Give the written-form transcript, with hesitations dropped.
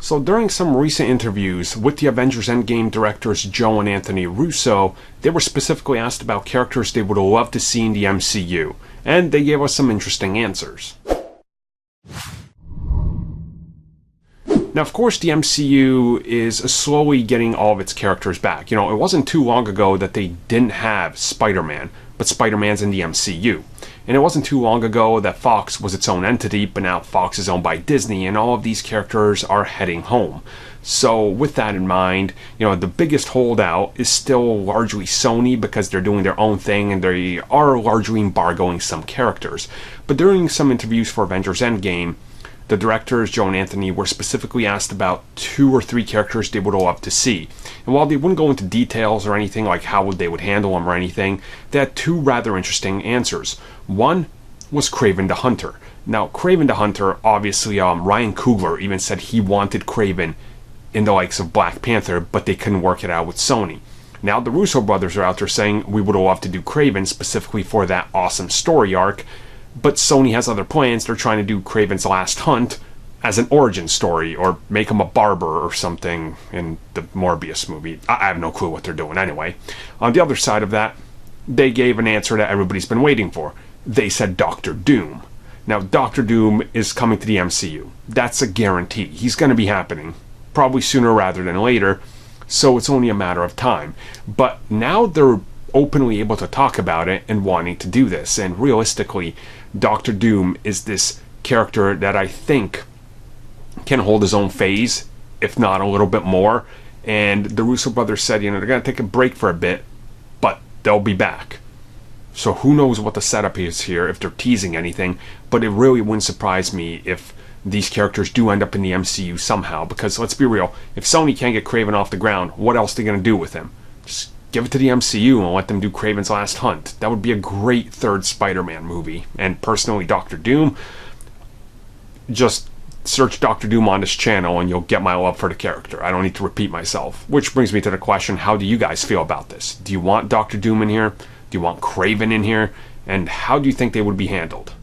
So during some recent interviews with the Avengers Endgame directors Joe and Anthony Russo, they were specifically asked about characters they would love to see in the MCU, and they gave us some interesting answers. Now, of course, the MCU is slowly getting all of its characters back. It wasn't too long ago that they didn't have Spider-Man, but Spider-Man's in the MCU. And it wasn't too long ago that Fox was its own entity, but now Fox is owned by Disney, and all of these characters are heading home. So with that in mind, the biggest holdout is still largely Sony because they're doing their own thing and they are largely embargoing some characters. But during some interviews for Avengers Endgame, the directors, Joe and Anthony, were specifically asked about 2 or 3 characters they would love to see. And while they wouldn't go into details or anything like how they would handle them or anything, they had 2 rather interesting answers. One was Kraven the Hunter. Now, Kraven the Hunter, obviously, Ryan Coogler even said he wanted Kraven in the likes of Black Panther, but they couldn't work it out with Sony. Now, the Russo brothers are out there saying we would love to do Kraven specifically for that awesome story arc, but Sony has other plans. They're trying to do Kraven's Last Hunt as an origin story, or make him a barber or something in the Morbius movie. I have no clue what they're doing anyway. On the other side of that, they gave an answer that everybody's been waiting for. They said Doctor Doom. Now, Doctor Doom is coming to the MCU. That's a guarantee. He's going to be happening, probably sooner rather than later, so it's only a matter of time. But now they're openly able to talk about it and wanting to do this, and realistically, Doctor Doom is this character that I think can hold his own phase, if not a little bit more. And the Russo brothers said, they're going to take a break for a bit, but they'll be back. So who knows what the setup is here, if they're teasing anything, but it really wouldn't surprise me if these characters do end up in the MCU somehow, because let's be real, if Sony can't get Kraven off the ground, what else are they going to do with him? Just give it to the MCU and let them do Kraven's Last Hunt. That would be a great third Spider-Man movie. And personally, Doctor Doom, just search Doctor Doom on this channel and you'll get my love for the character. I don't need to repeat myself. Which brings me to the question, how do you guys feel about this? Do you want Doctor Doom in here? Do you want Kraven in here? And how do you think they would be handled?